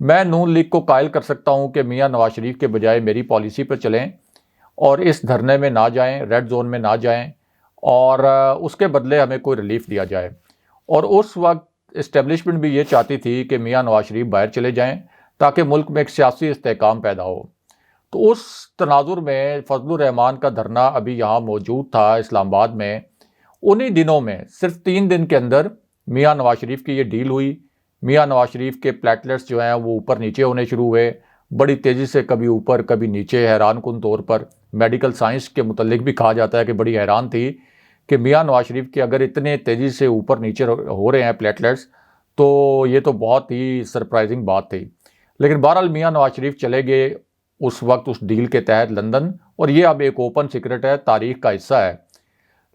میں نون لیگ کو قائل کر سکتا ہوں کہ میاں نواز شریف کے بجائے میری پالیسی پر چلیں اور اس دھرنے میں نہ جائیں، ریڈ زون میں نہ جائیں، اور اس کے بدلے ہمیں کوئی ریلیف دیا جائے۔ اور اس وقت اسٹیبلشمنٹ بھی یہ چاہتی تھی کہ میاں نواز شریف باہر چلے جائیں تاکہ ملک میں ایک سیاسی استحکام پیدا ہو۔ تو اس تناظر میں فضل الرحمان کا دھرنا ابھی یہاں موجود تھا اسلام آباد میں۔ انہی دنوں میں صرف 3 دن کے اندر میاں نواز شریف کی یہ ڈیل ہوئی۔ میاں نواز شریف کے پلیٹلیٹس جو ہیں وہ اوپر نیچے ہونے شروع ہوئے، بڑی تیزی سے، کبھی اوپر کبھی نیچے، حیران کن طور پر۔ میڈیکل سائنس کے متعلق بھی کہا جاتا ہے کہ بڑی حیران تھی کہ میاں نواز شریف کے اگر اتنے تیزی سے اوپر نیچے ہو رہے ہیں پلیٹلیٹس تو یہ تو بہت ہی سرپرائزنگ بات تھی۔ لیکن بہرحال میاں نواز شریف چلے گئے اس وقت اس ڈیل کے تحت لندن، اور یہ اب ایک اوپن سیکرٹ ہے، تاریخ کا حصہ ہے۔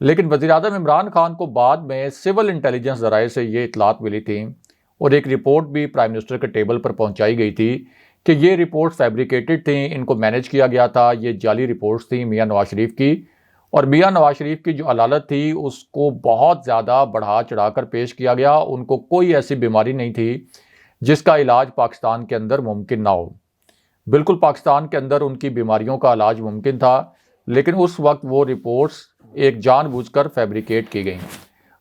لیکن وزیراعظم عمران خان کو بعد میں سول انٹیلیجنس ذرائع سے یہ اطلاعات ملی تھیں، اور ایک رپورٹ بھی پرائم منسٹر کے ٹیبل پر پہنچائی گئی تھی کہ یہ رپورٹ فیبریکیٹڈ تھیں، ان کو مینیج کیا گیا تھا، یہ جعلی رپورٹس تھیں میاں نواز شریف کی۔ اور میاں نواز شریف کی جو علالت تھی اس کو بہت زیادہ بڑھا چڑھا کر پیش کیا گیا۔ ان کو کوئی ایسی بیماری نہیں تھی جس کا علاج پاکستان کے اندر ممکن نہ ہو۔ بالکل پاکستان کے اندر ان کی بیماریوں کا علاج ممکن تھا، لیکن اس وقت وہ رپورٹس ایک جان بوجھ کر فیبریکیٹ کی گئیں۔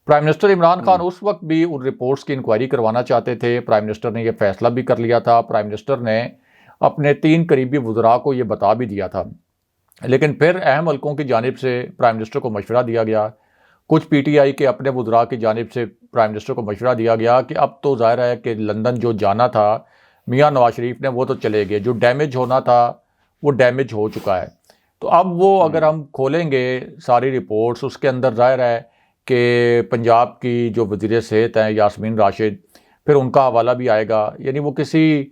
پرائم منسٹر عمران خان اس وقت بھی ان رپورٹس کی انکوائری کروانا چاہتے تھے۔ پرائم منسٹر نے یہ فیصلہ بھی کر لیا تھا۔ پرائم منسٹر نے اپنے 3 قریبی وزراء کو یہ بتا بھی دیا تھا، لیکن پھر اہم حلقوں کی جانب سے پرائم منسٹر کو مشورہ دیا گیا، کچھ پی ٹی آئی کے اپنے وزراء کی جانب سے پرائم منسٹر کو مشورہ دیا گیا کہ اب تو ظاہر ہے کہ لندن جو جانا تھا میاں نواز شریف نے وہ تو چلے گئے، جو ڈیمیج ہونا تھا وہ ڈیمیج ہو چکا ہے۔ تو اب وہ اگر ہم کھولیں گے ساری رپورٹس، اس کے اندر ظاہر ہے کہ پنجاب کی جو وزیر صحت ہیں یاسمین راشد، پھر ان کا حوالہ بھی آئے گا۔ یعنی وہ کسی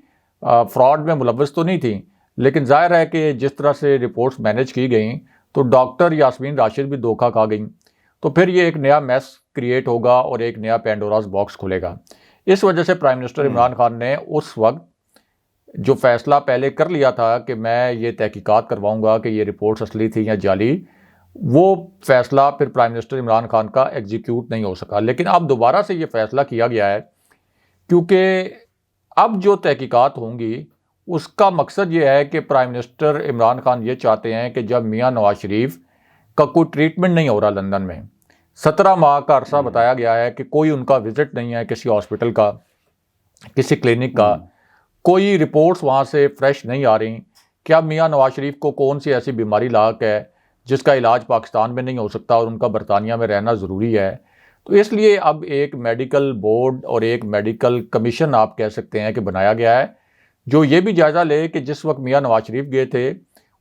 فراڈ میں ملوث تو نہیں تھیں، لیکن ظاہر ہے کہ جس طرح سے رپورٹس مینیج کی گئیں تو ڈاکٹر یاسمین راشد بھی دھوکہ کھا گئیں۔ تو پھر یہ ایک نیا میس کریٹ ہوگا اور ایک نیا پینڈوراز باکس کھلے گا۔ اس وجہ سے پرائم منسٹر عمران خان نے اس وقت جو فیصلہ پہلے کر لیا تھا کہ میں یہ تحقیقات کرواؤں گا کہ یہ رپورٹس اصلی تھی یا جعلی، وہ فیصلہ پھر پرائم منسٹر عمران خان کا ایگزیکیوٹ نہیں ہو سکا۔ لیکن اب دوبارہ سے یہ فیصلہ کیا گیا ہے، کیونکہ اب جو تحقیقات ہوں گی اس کا مقصد یہ ہے کہ پرائم منسٹر عمران خان یہ چاہتے ہیں کہ جب میاں نواز شریف کا کوئی ٹریٹمنٹ نہیں ہو رہا لندن میں، 17 ماہ کا عرصہ بتایا گیا ہے کہ کوئی ان کا وزٹ نہیں ہے کسی ہاسپٹل کا، کسی کلینک کا، کوئی رپورٹس وہاں سے فریش نہیں آ رہی کہ اب میاں نواز شریف کو کون سی ایسی بیماری لاحق ہے جس کا علاج پاکستان میں نہیں ہو سکتا اور ان کا برطانیہ میں رہنا ضروری ہے۔ تو اس لیے اب ایک میڈیکل بورڈ اور ایک میڈیکل کمیشن آپ کہہ سکتے ہیں کہ بنایا گیا ہے، جو یہ بھی جائزہ لے کہ جس وقت میاں نواز شریف گئے تھے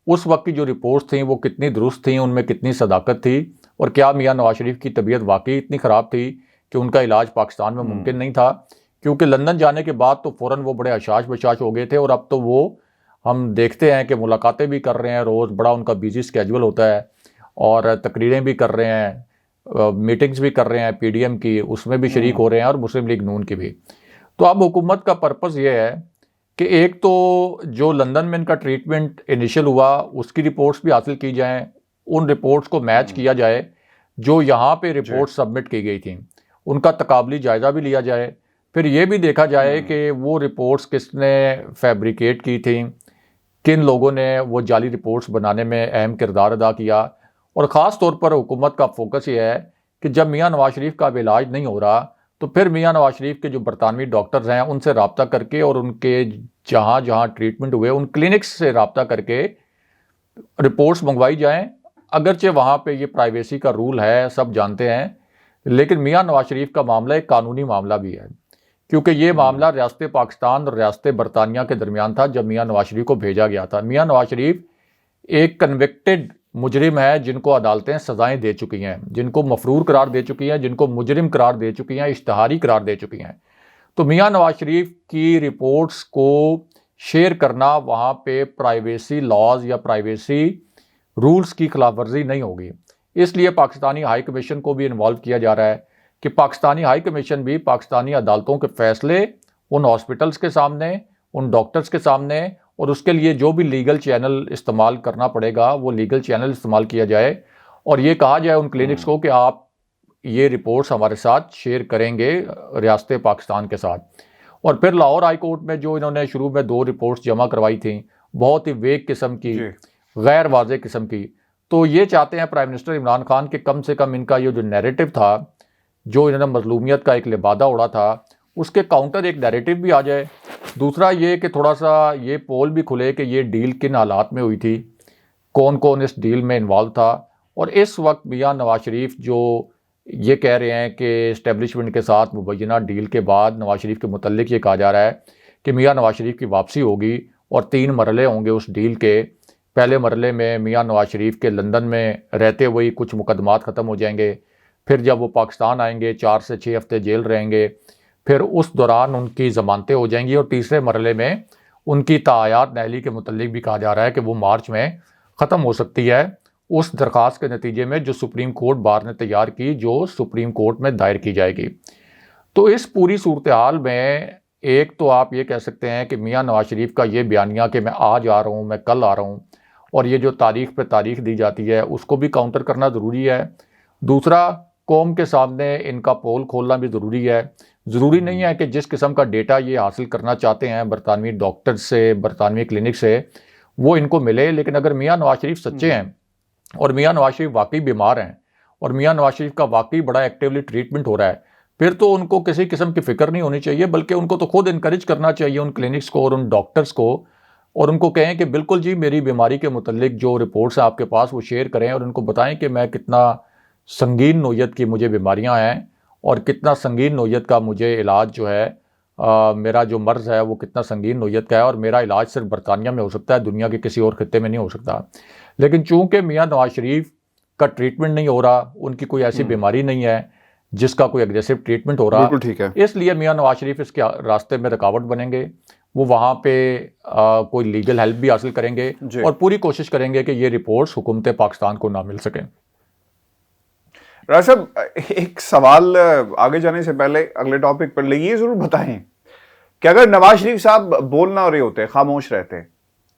اس وقت کی جو رپورٹس تھیں وہ کتنی درست تھیں، ان میں کتنی صداقت تھی، اور کیا میاں نواز شریف کی طبیعت واقعی اتنی خراب تھی کہ ان کا علاج پاکستان میں ممکن نہیں تھا۔ کیونکہ لندن جانے کے بعد تو فوراً وہ بڑے حشاش بشاش ہو گئے تھے، اور اب تو وہ ہم دیکھتے ہیں کہ ملاقاتیں بھی کر رہے ہیں روز، بڑا ان کا بیزی اسکیجول ہوتا ہے، اور تقریریں بھی کر رہے ہیں، میٹنگز بھی کر رہے ہیں پی ڈی ایم کی، اس میں بھی شریک ہو رہے ہیں، اور مسلم لیگ نون کی بھی۔ تو اب حکومت کا پرپس یہ ہے کہ ایک تو جو لندن میں ان کا ٹریٹمنٹ انیشل ہوا اس کی رپورٹس بھی حاصل کی جائیں، ان رپورٹس کو میچ کیا جائے جو یہاں پہ رپورٹس سبمٹ کی گئی تھیں، ان کا تقابلی جائزہ بھی لیا جائے، پھر یہ بھی دیکھا جائے کہ وہ رپورٹس کس نے فیبریکیٹ کی تھیں، کن لوگوں نے وہ جعلی رپورٹس بنانے میں اہم کردار ادا کیا۔ اور خاص طور پر حکومت کا فوکس یہ ہے کہ جب میاں نواز شریف کا علاج نہیں ہو رہا تو پھر میاں نواز شریف کے جو برطانوی ڈاکٹرز ہیں ان سے رابطہ کر کے، اور ان کے جہاں جہاں ٹریٹمنٹ ہوئے ان کلینکس سے رابطہ کر کے رپورٹس منگوائی جائیں۔ اگرچہ وہاں پہ یہ پرائیویسی کا رول ہے، سب جانتے ہیں، لیکن میاں نواز شریف کا معاملہ ایک قانونی معاملہ بھی ہے، کیونکہ یہ معاملہ ریاست پاکستان اور ریاست برطانیہ کے درمیان تھا جب میاں نواز شریف کو بھیجا گیا تھا۔ میاں نواز شریف ایک کنوکٹڈ مجرم ہے جن کو عدالتیں سزائیں دے چکی ہیں، جن کو مفرور قرار دے چکی ہیں، جن کو مجرم قرار دے چکی ہیں، اشتہاری قرار دے چکی ہیں۔ تو میاں نواز شریف کی رپورٹس کو شیئر کرنا وہاں پہ پرائیویسی لاز یا پرائیویسی رولز کی خلاف ورزی نہیں ہوگی۔ اس لیے پاکستانی ہائی کمیشن کو بھی انوالو کیا جا رہا ہے کہ پاکستانی ہائی کمیشن بھی پاکستانی عدالتوں کے فیصلے ان ہاسپٹلز کے سامنے، ان ڈاکٹرز کے سامنے، اور اس کے لیے جو بھی لیگل چینل استعمال کرنا پڑے گا وہ لیگل چینل استعمال کیا جائے، اور یہ کہا جائے ان کلینکس کو کہ آپ یہ رپورٹس ہمارے ساتھ شیئر کریں گے ریاست پاکستان کے ساتھ۔ اور پھر لاہور ہائی کورٹ میں جو انہوں نے شروع میں 2 رپورٹس جمع کروائی تھیں بہت ہی ویگ قسم کی، غیر واضح قسم کی، تو یہ چاہتے ہیں پرائم منسٹر عمران خان کہ کم سے کم ان کا یہ جو نیریٹو تھا، جو انہوں نے مظلومیت کا ایک لبادہ اڑا تھا، اس کے کاؤنٹر ایک نیریٹو بھی آ جائے۔ دوسرا یہ کہ تھوڑا سا یہ پول بھی کھلے کہ یہ ڈیل کن حالات میں ہوئی تھی، کون کون اس ڈیل میں انوالو تھا، اور اس وقت میاں نواز شریف جو یہ کہہ رہے ہیں کہ اسٹیبلشمنٹ کے ساتھ مبینہ ڈیل کے بعد نواز شریف کے متعلق یہ کہا جا رہا ہے کہ میاں نواز شریف کی واپسی ہوگی اور 3 مرحلے ہوں گے اس ڈیل کے۔ پہلے مرحلے میں میاں نواز شریف کے لندن میں رہتے ہوئے کچھ مقدمات ختم ہو جائیں گے، پھر جب وہ پاکستان آئیں گے 4 سے 6 ہفتے جیل رہیں گے، پھر اس دوران ان کی ضمانتیں ہو جائیں گی، اور تیسرے مرحلے میں ان کی تاحیات نیلی کے متعلق بھی کہا جا رہا ہے کہ وہ مارچ میں ختم ہو سکتی ہے، اس درخواست کے نتیجے میں جو سپریم کورٹ بار نے تیار کی، جو سپریم کورٹ میں دائر کی جائے گی۔ تو اس پوری صورتحال میں ایک تو آپ یہ کہہ سکتے ہیں کہ میاں نواز شریف کا یہ بیانیہ کہ میں آج آ رہا ہوں، میں کل آ رہا ہوں، اور یہ جو تاریخ پہ تاریخ دی جاتی ہے اس کو بھی کاؤنٹر کرنا ضروری ہے۔ دوسرا، قوم کے سامنے ان کا پول کھولنا بھی ضروری ہے۔ ضروری نہیں ہے کہ جس قسم کا ڈیٹا یہ حاصل کرنا چاہتے ہیں برطانوی ڈاکٹر سے، برطانوی کلینک سے، وہ ان کو ملے، لیکن اگر میاں نواز شریف سچے ہیں اور میاں نواز شریف واقعی بیمار ہیں اور میاں نواز شریف کا واقعی بڑا ایکٹیولی ٹریٹمنٹ ہو رہا ہے، پھر تو ان کو کسی قسم کی فکر نہیں ہونی چاہیے، بلکہ ان کو تو خود انکریج کرنا چاہیے ان کلینکس کو اور ان ڈاکٹرز کو، اور ان کو کہیں کہ بالکل جی میری بیماری کے متعلق جو رپورٹس ہیں آپ کے پاس وہ شیئر کریں، اور ان کو بتائیں کہ میں کتنا سنگین نوعیت کی مجھے بیماریاں ہیں اور کتنا سنگین نوعیت کا مجھے علاج جو ہے، میرا جو مرض ہے وہ کتنا سنگین نوعیت کا ہے، اور میرا علاج صرف برطانیہ میں ہو سکتا ہے، دنیا کے کسی اور خطے میں نہیں ہو سکتا۔ لیکن چونکہ میاں نواز شریف کا ٹریٹمنٹ نہیں ہو رہا، ان کی کوئی ایسی بیماری نہیں ہے جس کا کوئی اگریسو ٹریٹمنٹ ہو رہا، بالکل ٹھیک ہے، اس لیے میاں نواز شریف اس کے راستے میں رکاوٹ بنیں گے، وہ وہاں پہ کوئی لیگل ہیلپ بھی حاصل کریں گے اور پوری کوشش کریں گے کہ یہ رپورٹس حکومت پاکستان کو نہ مل سکیں۔ راز صاحب، ایک سوال آگے جانے سے پہلے اگلے ٹاپک پر لے یہ ضرور بتائیں کہ اگر نواز شریف صاحب بول نہ رہے ہوتے، خاموش رہتے،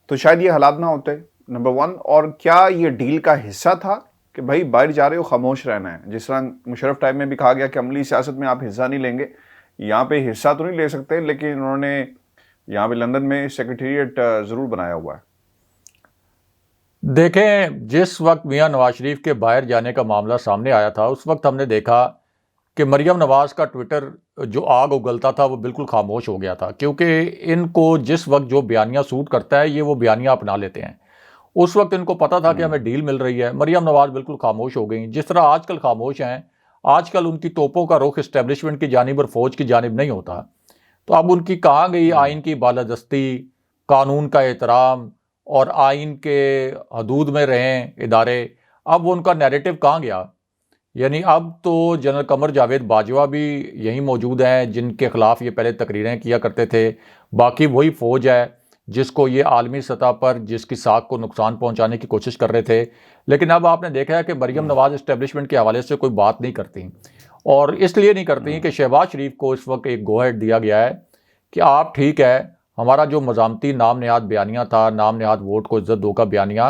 تو شاید یہ حالات نہ ہوتے، نمبر 1، اور کیا یہ ڈیل کا حصہ تھا کہ بھائی باہر جا رہے ہو خاموش رہنا ہے؟ جس طرح مشرف ٹائم میں بھی کہا گیا کہ عملی سیاست میں آپ حصہ نہیں لیں گے، یہاں پہ حصہ تو نہیں لے سکتے، لیکن انہوں نے یہاں پہ لندن میں سیکریٹریٹ ضرور بنایا ہوا ہے۔ دیکھیں، جس وقت میاں نواز شریف کے باہر جانے کا معاملہ سامنے آیا تھا، اس وقت ہم نے دیکھا کہ مریم نواز کا ٹویٹر جو آگ اگلتا تھا وہ بالکل خاموش ہو گیا تھا، کیونکہ ان کو جس وقت جو بیانیہ سوٹ کرتا ہے یہ وہ بیانیہ اپنا لیتے ہیں۔ اس وقت ان کو پتا تھا کہ ہمیں ڈیل مل رہی ہے، مریم نواز بالکل خاموش ہو گئیں، جس طرح آج کل خاموش ہیں۔ آج کل ان کی توپوں کا رخ اسٹیبلشمنٹ کی جانب اور فوج کی جانب نہیں ہوتا، تو اب ان کی کہاں گئی آئین کی بالادستی، قانون کا احترام اور آئین کے حدود میں رہیں ادارے؟ اب وہ ان کا نیریٹو کہاں گیا؟ یعنی اب تو جنرل قمر جاوید باجوہ بھی یہیں موجود ہیں جن کے خلاف یہ پہلے تقریریں کیا کرتے تھے، باقی وہی فوج ہے جس کو یہ عالمی سطح پر جس کی ساکھ کو نقصان پہنچانے کی کوشش کر رہے تھے۔ لیکن اب آپ نے دیکھا ہے کہ مریم نواز اسٹیبلشمنٹ کے حوالے سے کوئی بات نہیں کرتی، اور اس لیے نہیں کرتی کہ شہباز شریف کو اس وقت ایک گو ہیڈ دیا گیا ہے کہ آپ ٹھیک ہے، ہمارا جو مزامتی نام نہاد بیانیہ تھا، نام نہاد ووٹ کو عزت دو کا بیانیہ،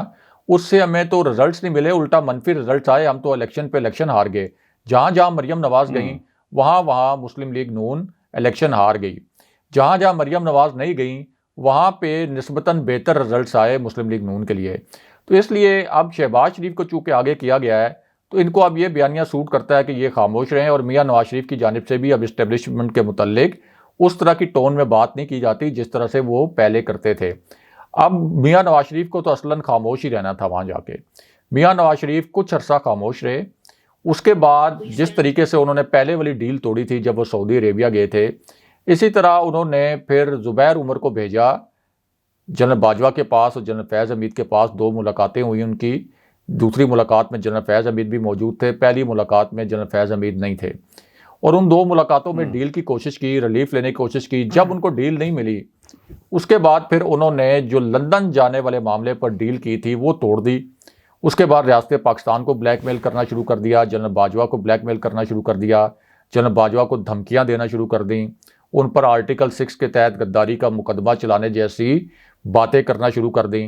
اس سے ہمیں تو رزلٹس نہیں ملے، الٹا منفی رزلٹس آئے، ہم تو الیکشن پہ الیکشن ہار گئے۔ جہاں جہاں مریم نواز گئیں وہاں وہاں مسلم لیگ نون الیکشن ہار گئی، جہاں جہاں مریم نواز نہیں گئیں وہاں پہ نسبتاً بہتر رزلٹس آئے مسلم لیگ نون کے لیے۔ تو اس لیے اب شہباز شریف کو چونکہ آگے کیا گیا ہے تو ان کو اب یہ بیانیہ سوٹ کرتا ہے کہ یہ خاموش رہیں، اور میاں نواز شریف کی جانب سے بھی اب اسٹیبلشمنٹ کے متعلق اس طرح کی ٹون میں بات نہیں کی جاتی جس طرح سے وہ پہلے کرتے تھے۔ اب میاں نواز شریف کو تو اصلاً خاموش ہی رہنا تھا وہاں جا کے۔ میاں نواز شریف کچھ عرصہ خاموش رہے، اس کے بعد جس طریقے سے انہوں نے پہلے والی ڈیل توڑی تھی جب وہ سعودی عربیہ گئے تھے، اسی طرح انہوں نے پھر زبیر عمر کو بھیجا جنرل باجوہ کے پاس، اور جنرل فیض حمید کے پاس 2 ملاقاتیں ہوئی ان کی۔ دوسری ملاقات میں جنرل فیض حمید بھی موجود تھے، پہلی ملاقات میں جنرل فیض حمید نہیں تھے، اور ان 2 ملاقاتوں میں ڈیل کی کوشش کی، ریلیف لینے کی کوشش کی۔ جب ان کو ڈیل نہیں ملی، اس کے بعد پھر انہوں نے جو لندن جانے والے معاملے پر ڈیل کی تھی وہ توڑ دی۔ اس کے بعد ریاست پاکستان کو بلیک میل کرنا شروع کر دیا، جنرل باجوہ کو بلیک میل کرنا شروع کر دیا، جنرل باجوہ کو دھمکیاں دینا شروع کر دیں، ان پر آرٹیکل 6 کے تحت غداری کا مقدمہ چلانے جیسی باتیں کرنا شروع کر دیں۔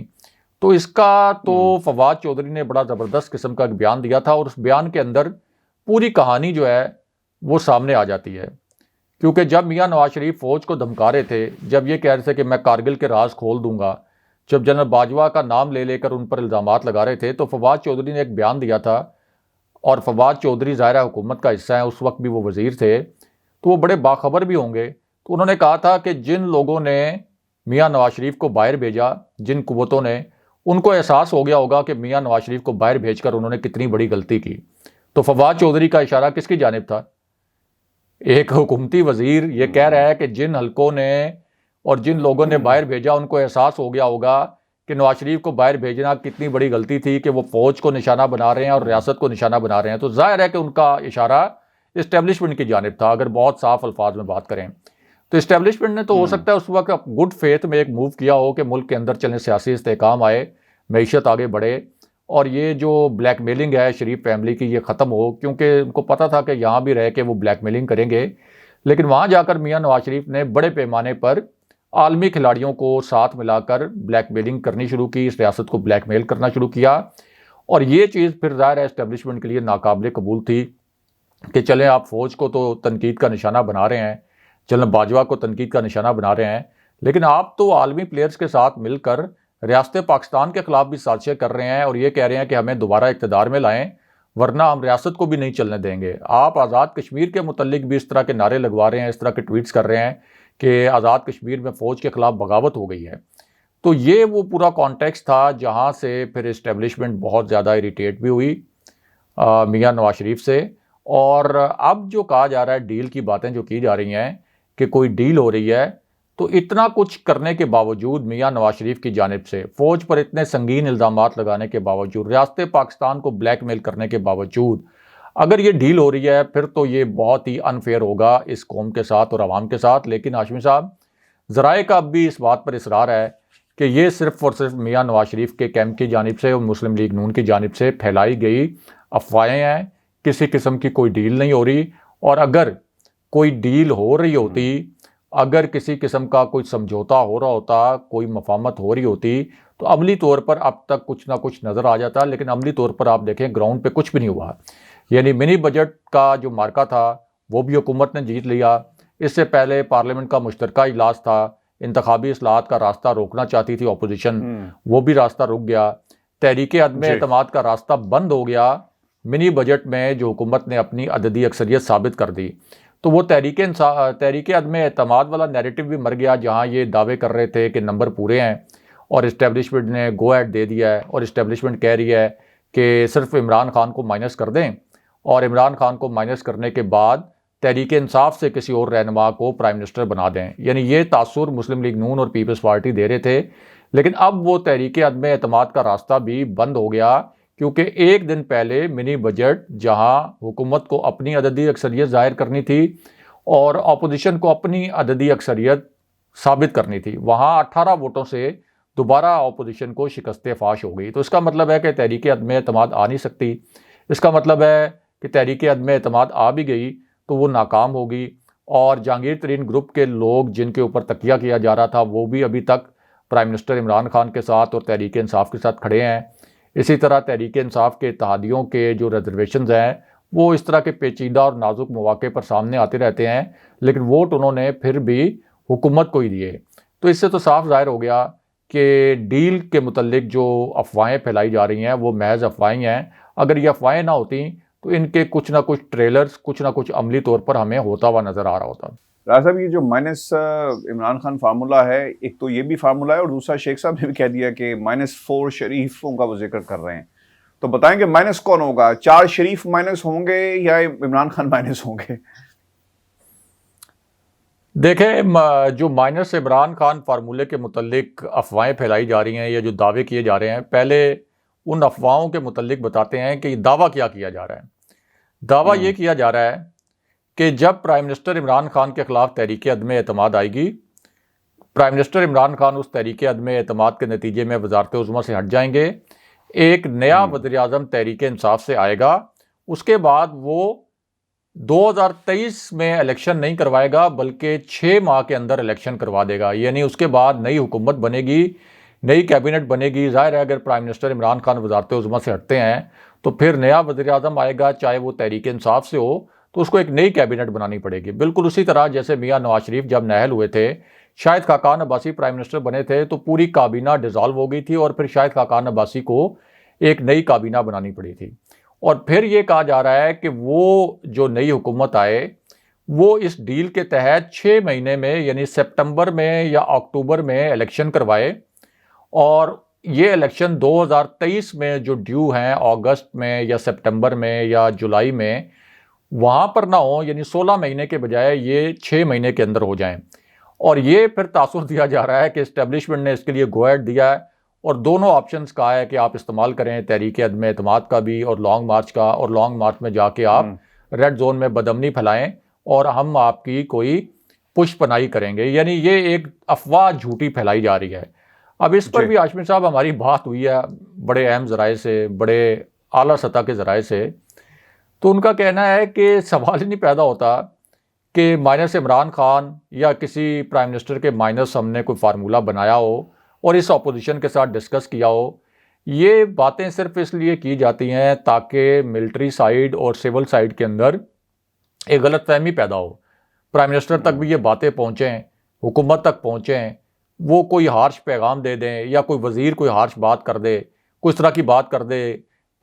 تو اس کا تو فواد چودھری نے بڑا زبردست قسم کا ایک بیان دیا تھا، اور اس بیان کے اندر پوری کہانی جو ہے وہ سامنے آ جاتی ہے کیونکہ جب میاں نواز شریف فوج کو دھمکا رہے تھے، جب یہ کہہ رہے تھے کہ میں کارگل کے راز کھول دوں گا، جب جنرل باجوہ کا نام لے کر ان پر الزامات لگا رہے تھے، تو فواد چودھری نے ایک بیان دیا تھا، اور فواد چودھری ظاہرہ حکومت کا حصہ ہیں، اس وقت بھی وہ وزیر تھے تو وہ بڑے باخبر بھی ہوں گے، تو انہوں نے کہا تھا کہ جن لوگوں نے میاں نواز شریف کو باہر بھیجا، جن قوتوں نے، ان کو احساس ہو گیا ہوگا کہ میاں نواز شریف کو باہر بھیج کر انہوں نے کتنی بڑی غلطی کی۔ تو فواد چودھری کا اشارہ کس کی جانب تھا؟ ایک حکومتی وزیر یہ کہہ رہا ہے کہ جن حلقوں نے اور جن لوگوں نے باہر بھیجا ان کو احساس ہو گیا ہوگا کہ نواز شریف کو باہر بھیجنا کتنی بڑی غلطی تھی، کہ وہ فوج کو نشانہ بنا رہے ہیں اور ریاست کو نشانہ بنا رہے ہیں۔ تو ظاہر ہے کہ ان کا اشارہ اسٹیبلشمنٹ کی جانب تھا، اگر بہت صاف الفاظ میں بات کریں تو اسٹیبلشمنٹ نے تو ہو سکتا ہے اس وقت گڈ فیتھ میں ایک موو کیا ہو کہ ملک کے اندر چلیں، سیاسی استحکام آئے، معیشت آگے بڑھے، اور یہ جو بلیک میلنگ ہے شریف فیملی کی یہ ختم ہو، کیونکہ ان کو پتہ تھا کہ یہاں بھی رہ کے وہ بلیک میلنگ کریں گے، لیکن وہاں جا کر میاں نواز شریف نے بڑے پیمانے پر عالمی کھلاڑیوں کو ساتھ ملا کر بلیک میلنگ کرنی شروع کی، اس ریاست کو بلیک میل کرنا شروع کیا، اور یہ چیز پھر ظاہر ہے اسٹیبلشمنٹ کے لیے ناقابل قبول تھی کہ چلیں آپ فوج کو تو تنقید کا نشانہ بنا رہے ہیں، چلیں باجوہ کو تنقید کا نشانہ بنا رہے ہیں، لیکن آپ تو عالمی پلیئرز کے ساتھ مل کر ریاست پاکستان کے خلاف بھی سازشیں کر رہے ہیں، اور یہ کہہ رہے ہیں کہ ہمیں دوبارہ اقتدار میں لائیں ورنہ ہم ریاست کو بھی نہیں چلنے دیں گے۔ آپ آزاد کشمیر کے متعلق بھی اس طرح کے نعرے لگوا رہے ہیں، اس طرح کے ٹویٹس کر رہے ہیں کہ آزاد کشمیر میں فوج کے خلاف بغاوت ہو گئی ہے۔ تو یہ وہ پورا کانٹیکس تھا جہاں سے پھر اسٹیبلشمنٹ بہت زیادہ اریٹیٹ بھی ہوئی میاں نواز شریف سے، اور اب جو کہا جا رہا ہے ڈیل کی باتیں جو کی جا رہی ہیں کہ کوئی ڈیل ہو رہی ہے، تو اتنا کچھ کرنے کے باوجود میاں نواز شریف کی جانب سے فوج پر اتنے سنگین الزامات لگانے کے باوجود، ریاست پاکستان کو بلیک میل کرنے کے باوجود اگر یہ ڈیل ہو رہی ہے، پھر تو یہ بہت ہی انفیئر ہوگا اس قوم کے ساتھ اور عوام کے ساتھ۔ لیکن ہاشمی صاحب، ذرائع کا اب بھی اس بات پر اصرار ہے کہ یہ صرف اور صرف میاں نواز شریف کے کیمپ کی جانب سے اور مسلم لیگ نون کی جانب سے پھیلائی گئی افواہیں ہیں، کسی قسم کی کوئی ڈیل نہیں ہو رہی، اور اگر کوئی ڈیل ہو رہی ہوتی، اگر کسی قسم کا کوئی سمجھوتا ہو رہا ہوتا، کوئی مفاہمت ہو رہی ہوتی، تو عملی طور پر اب تک کچھ نہ کچھ نظر آ جاتا، لیکن عملی طور پر آپ دیکھیں گراؤنڈ پہ کچھ بھی نہیں ہوا۔ یعنی منی بجٹ کا جو مارکہ تھا وہ بھی حکومت نے جیت لیا، اس سے پہلے پارلیمنٹ کا مشترکہ اجلاس تھا، انتخابی اصلاحات کا راستہ روکنا چاہتی تھی اپوزیشن، وہ بھی راستہ رک گیا، تحریک عدم اعتماد کا راستہ بند ہو گیا، منی بجٹ میں جو حکومت نے اپنی عددی اکثریت ثابت کر دی، تو وہ تحریک عدم اعتماد والا نیریٹو بھی مر گیا، جہاں یہ دعوے کر رہے تھے کہ نمبر پورے ہیں، اور اسٹیبلشمنٹ نے گو ایڈ دے دیا ہے، اور اسٹیبلشمنٹ کہہ رہی ہے کہ صرف عمران خان کو مائنس کر دیں، اور عمران خان کو مائنس کرنے کے بعد تحریک انصاف سے کسی اور رہنما کو پرائم منسٹر بنا دیں۔ یعنی یہ تاثر مسلم لیگ نون اور پیپلز پارٹی دے رہے تھے، لیکن اب وہ تحریک عدم اعتماد کا راستہ بھی بند ہو گیا، کیونکہ ایک دن پہلے منی بجٹ جہاں حکومت کو اپنی عددی اکثریت ظاہر کرنی تھی اور اپوزیشن کو اپنی عددی اکثریت ثابت کرنی تھی، وہاں 18 ووٹوں سے دوبارہ اپوزیشن کو شکست فاش ہو گئی۔ تو اس کا مطلب ہے کہ تحریک عدم اعتماد آ نہیں سکتی، اس کا مطلب ہے کہ تحریک عدم اعتماد آ بھی گئی تو وہ ناکام ہوگی، اور جہانگیر ترین گروپ کے لوگ جن کے اوپر تکیہ کیا جا رہا تھا وہ بھی ابھی تک پرائم منسٹر عمران خان کے ساتھ اور تحریک انصاف کے ساتھ کھڑے ہیں۔ اسی طرح تحریک انصاف کے اتحادیوں کے جو ریزرویشنز ہیں وہ اس طرح کے پیچیدہ اور نازک مواقع پر سامنے آتے رہتے ہیں، لیکن ووٹ انہوں نے پھر بھی حکومت کو ہی دیے۔ تو اس سے تو صاف ظاہر ہو گیا کہ ڈیل کے متعلق جو افواہیں پھیلائی جا رہی ہیں وہ محض افواہیں ہیں۔ اگر یہ افواہیں نہ ہوتیں تو ان کے کچھ نہ کچھ ٹریلرز کچھ نہ کچھ عملی طور پر ہمیں ہوتا ہوا نظر آ رہا ہوتا۔ راز صاحب، یہ جو مائنس عمران خان فارمولہ ہے، ایک تو یہ بھی فارمولہ ہے، اور دوسرا شیخ صاحب نے بھی کہہ دیا کہ -4 شریفوں کا وہ ذکر کر رہے ہیں، تو بتائیں کہ مائنس کون ہوگا؟ 4 شریف مائنس ہوں گے یا عمران خان مائنس ہوں گے؟ دیکھیں، جو مائنس عمران خان فارمولے کے متعلق افواہیں پھیلائی جا رہی ہیں یا جو دعوے کیے جا رہے ہیں، پہلے ان افواہوں کے متعلق بتاتے ہیں کہ یہ دعویٰ کیا کیا جا رہا ہے۔ دعویٰ یہ کیا جا رہا ہے کہ جب پرائم منسٹر عمران خان کے خلاف تحریک عدم اعتماد آئے گی، پرائم منسٹر عمران خان اس تحریک عدم اعتماد کے نتیجے میں وزارت عظمیٰ سے ہٹ جائیں گے، ایک نیا وزیر اعظم تحریک انصاف سے آئے گا، اس کے بعد وہ 2023 میں الیکشن نہیں کروائے گا بلکہ 6 ماہ کے اندر الیکشن کروا دے گا۔ یعنی اس کے بعد نئی حکومت بنے گی، نئی کیبنٹ بنے گی۔ ظاہر ہے اگر پرائم منسٹر عمران خان وزارت عظمیٰ سے ہٹتے ہیں تو پھر نیا وزیر اعظم آئے گا، چاہے وہ تحریک انصاف سے ہو، تو اس کو ایک نئی کیبنٹ بنانی پڑے گی. بالکل اسی طرح جیسے میاں نواز شریف جب نااہل ہوئے تھے, شاہد خاقان عباسی پرائم منسٹر بنے تھے, تو پوری کابینہ ڈیزالو ہو گئی تھی اور پھر شاہد خاقان عباسی کو ایک نئی کابینہ بنانی پڑی تھی. اور پھر یہ کہا جا رہا ہے کہ وہ جو نئی حکومت آئے وہ اس ڈیل کے تحت 6 مہینے میں یعنی سپتمبر میں یا اکتوبر میں الیکشن کروائے, اور یہ الیکشن 2023 میں جو ڈیو ہیں اگست میں یا سپتمبر میں یا جولائی میں, وہاں پر نہ ہوں, یعنی 16 مہینے کے بجائے یہ 6 مہینے کے اندر ہو جائیں. اور یہ پھر تاثر دیا جا رہا ہے کہ اسٹیبلشمنٹ نے اس کے لیے گو ایڈ دیا ہے اور دونوں آپشنز کہا ہے کہ آپ استعمال کریں, تحریک عدم اعتماد کا بھی اور لانگ مارچ کا, اور لانگ مارچ میں جا کے آپ ریڈ زون میں بدامنی پھیلائیں اور ہم آپ کی کوئی پش پناہی کریں گے. یعنی یہ ایک افواہ جھوٹی پھیلائی جا رہی ہے. اب اس پر بھی ہاشمی صاحب ہماری بات ہوئی ہے بڑے اہم ذرائع سے, بڑے اعلیٰ سطح کے ذرائع سے, تو ان کا کہنا ہے کہ سوال ہی نہیں پیدا ہوتا کہ مائنس عمران خان یا کسی پرائم منسٹر کے مائنس ہم نے کوئی فارمولہ بنایا ہو اور اس اپوزیشن کے ساتھ ڈسکس کیا ہو. یہ باتیں صرف اس لیے کی جاتی ہیں تاکہ ملٹری سائیڈ اور سول سائیڈ کے اندر ایک غلط فہمی پیدا ہو, پرائم منسٹر تک بھی یہ باتیں پہنچیں, حکومت تک پہنچیں, وہ کوئی ہارش پیغام دے دیں یا کوئی وزیر کوئی ہارش بات کر دے, کوئی اس طرح کی بات کر دے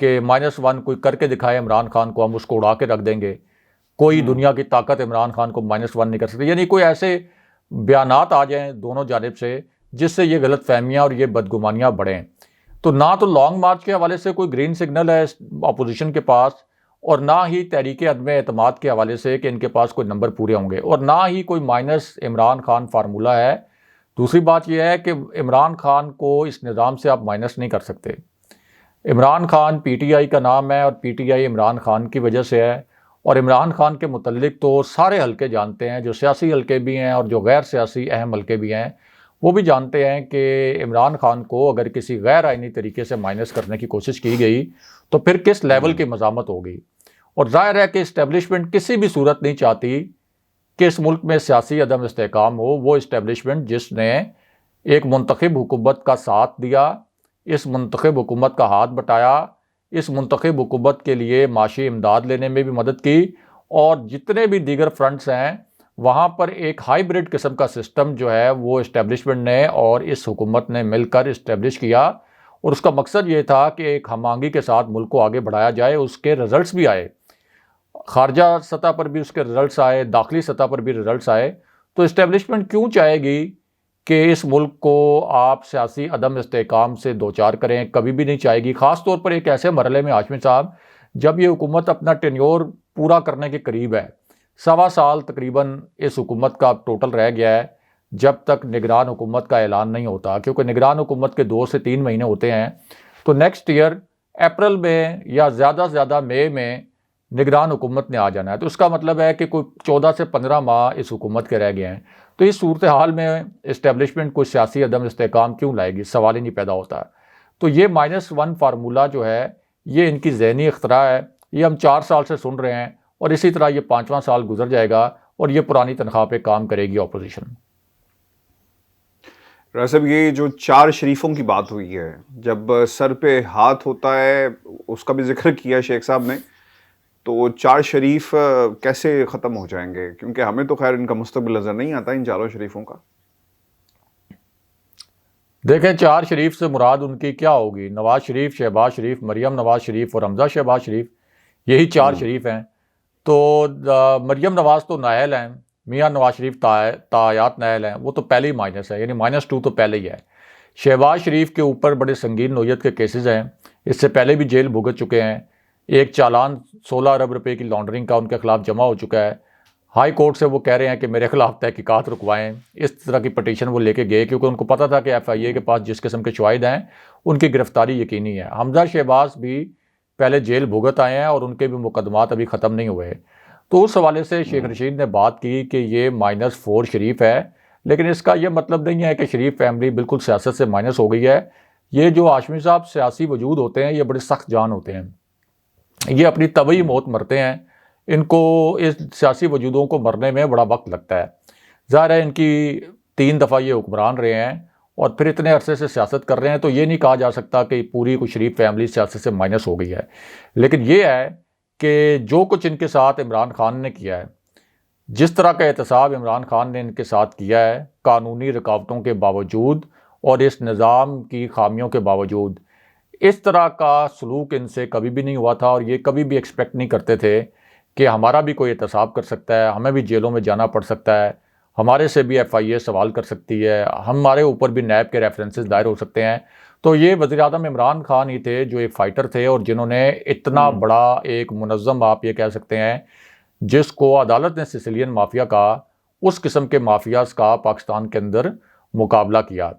کہ -1 کوئی کر کے دکھائے عمران خان کو, ہم اس کو اڑا کے رکھ دیں گے, کوئی دنیا کی طاقت عمران خان کو -1 نہیں کر سکتی. یعنی کوئی ایسے بیانات آ جائیں دونوں جانب سے جس سے یہ غلط فہمیاں اور یہ بدگمانیاں بڑھیں. تو نہ تو لانگ مارچ کے حوالے سے کوئی گرین سگنل ہے اپوزیشن کے پاس, اور نہ ہی تحریک عدم اعتماد کے حوالے سے کہ ان کے پاس کوئی نمبر پورے ہوں گے, اور نہ ہی کوئی مائنس عمران خان فارمولہ ہے. دوسری بات یہ ہے کہ عمران خان کو اس نظام سے آپ مائنس نہیں کر سکتے. Imran Khan P T I کا نام ہے اور P T I Imran Khan کی وجہ سے ہے, اور عمران خان کے متعلق تو سارے حلقے جانتے ہیں, جو سیاسی حلقے بھی ہیں اور جو غیر سیاسی اہم حلقے بھی ہیں وہ بھی جانتے ہیں کہ عمران خان کو اگر کسی غیر آئینی طریقے سے مائنس کرنے کی کوشش کی گئی تو پھر کس لیول کی مزاحمت ہوگی. اور ظاہر ہے کہ اسٹیبلشمنٹ کسی بھی صورت نہیں چاہتی کہ اس ملک میں سیاسی عدم استحکام ہو. وہ اسٹیبلشمنٹ جس نے ایک منتخب حکومت کا ساتھ دیا, اس منتخب حکومت کا ہاتھ بٹایا, اس منتخب حکومت کے لیے معاشی امداد لینے میں بھی مدد کی, اور جتنے بھی دیگر فرنٹس ہیں وہاں پر ایک ہائیبرڈ قسم کا سسٹم جو ہے وہ اسٹیبلشمنٹ نے اور اس حکومت نے مل کر اسٹیبلش کیا, اور اس کا مقصد یہ تھا کہ ایک ہم آہنگی کے ساتھ ملک کو آگے بڑھایا جائے. اس کے رزلٹس بھی آئے, خارجہ سطح پر بھی اس کے رزلٹس آئے, داخلی سطح پر بھی رزلٹس آئے. تو اسٹیبلشمنٹ کیوں چاہے گی کہ اس ملک کو آپ سیاسی عدم استحکام سے دوچار کریں؟ کبھی بھی نہیں چاہے گی, خاص طور پر ایک ایسے مرحلے میں ہاشمی صاحب جب یہ حکومت اپنا ٹینیور پورا کرنے کے قریب ہے. 1.25 سال تقریباً اس حکومت کا ٹوٹل رہ گیا ہے جب تک نگران حکومت کا اعلان نہیں ہوتا, کیونکہ نگران حکومت کے 2 سے 3 مہینے ہوتے ہیں. تو نیکسٹ ایئر اپریل میں یا زیادہ سے زیادہ مئی میں نگران حکومت نے آ جانا ہے. تو اس کا مطلب ہے کہ کوئی 14 سے 15 ماہ اس حکومت کے رہ گئے ہیں. تو اس صورتحال میں اسٹیبلشمنٹ کوئی سیاسی عدم استحکام کیوں لائے گی؟ سوال ہی نہیں پیدا ہوتا. تو یہ -1 فارمولہ جو ہے یہ ان کی ذہنی اختراع ہے. یہ ہم 4 سال سے سن رہے ہیں, اور اسی طرح یہ 5واں سال گزر جائے گا اور یہ پرانی تنخواہ پہ کام کرے گی اپوزیشن. صاحب یہ جو 4 شریفوں کی بات ہوئی ہے, جب سر پہ ہاتھ ہوتا ہے اس کا بھی ذکر کیا شیخ صاحب نے, تو 4 شریف کیسے ختم ہو جائیں گے؟ کیونکہ ہمیں تو خیر ان کا مستقبل نظر نہیں آتا ان 4 شریفوں کا. دیکھیں 4 شریف سے مراد ان کی کیا ہوگی؟ نواز شریف, شہباز شریف, مریم نواز شریف اور حمزہ شہباز شریف, یہی 4 شریف ہیں. تو مریم نواز تو نااہل ہیں, میاں نواز شریف تاحیات نااہل ہیں, وہ تو پہلے ہی مائنس ہے, یعنی -2 تو پہلے ہی ہے. شہباز شریف کے اوپر بڑے سنگین نوعیت کے کیسز ہیں, اس سے پہلے بھی جیل بھگت چکے ہیں. ایک چالان 16 ارب روپے کی لانڈرنگ کا ان کے خلاف جمع ہو چکا ہے. ہائی کورٹ سے وہ کہہ رہے ہیں کہ میرے خلاف تحقیقات رکوائیں. اس طرح کی پٹیشن وہ لے کے گئے کیونکہ ان کو پتہ تھا کہ ایف آئی اے کے پاس جس قسم کے شواہد ہیں ان کی گرفتاری یقینی ہے. حمزہ شہباز بھی پہلے جیل بھگت آئے ہیں اور ان کے بھی مقدمات ابھی ختم نہیں ہوئے. تو اس حوالے سے شیخ رشید نے بات کی کہ یہ -4 شریف ہے, لیکن اس کا یہ مطلب نہیں ہے کہ شریف فیملی بالکل سیاست سے مائنس ہو گئی ہے. یہ جو ہاشمی صاحب سیاسی وجود ہوتے ہیں یہ بڑے سخت جان ہوتے ہیں, یہ اپنی طبعی موت مرتے ہیں. ان کو اس سیاسی وجودوں کو مرنے میں بڑا وقت لگتا ہے. ظاہر ہے ان کی 3 دفعہ یہ حکمران رہے ہیں اور پھر اتنے عرصے سے سیاست کر رہے ہیں, تو یہ نہیں کہا جا سکتا کہ پوری کوئی شریف فیملی سیاست سے مائنس ہو گئی ہے. لیکن یہ ہے کہ جو کچھ ان کے ساتھ عمران خان نے کیا ہے، جس طرح کا احتساب عمران خان نے ان کے ساتھ کیا ہے قانونی رکاوٹوں کے باوجود اور اس نظام کی خامیوں کے باوجود، اس طرح کا سلوک ان سے کبھی بھی نہیں ہوا تھا، اور یہ کبھی بھی ایکسپیکٹ نہیں کرتے تھے کہ ہمارا بھی کوئی احتساب کر سکتا ہے، ہمیں بھی جیلوں میں جانا پڑ سکتا ہے، ہمارے سے بھی FIA سوال کر سکتی ہے، ہمارے اوپر بھی نیب کے ریفرنسز دائر ہو سکتے ہیں۔ تو یہ وزیر اعظم عمران خان ہی تھے جو ایک فائٹر تھے، اور جنہوں نے اتنا بڑا ایک منظم، آپ یہ کہہ سکتے ہیں، جس کو عدالت نے سسیلین مافیا کہا، اس قسم کے مافیاز کا پاکستان کے اندر مقابلہ کیا۔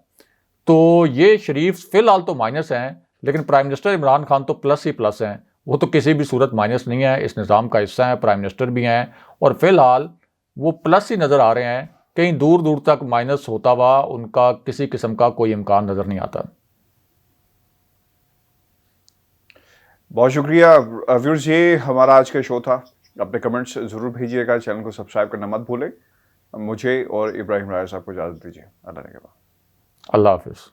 تو یہ شریف فی الحال تو مائنس ہیں، لیکن پرائم منسٹر عمران خان تو پلس ہی پلس ہیں، وہ تو کسی بھی صورت مائنس نہیں ہے، اس نظام کا حصہ ہیں، پرائم منسٹر بھی ہیں، اور فی الحال وہ پلس ہی نظر آ رہے ہیں، کہیں دور دور تک مائنس ہوتا ہوا ان کا کسی قسم کا کوئی امکان نظر نہیں آتا۔ بہت شکریہ ویورز، یہ ہمارا آج کا شو تھا۔ اپنے کمنٹس ضرور بھیجیے گا، چینل کو سبسکرائب کرنا مت بھولیں۔ مجھے اور ابراہیم راجہ صاحب کو اجازت دیجیے، اللہ نے کے بعد۔ اللہ حافظ۔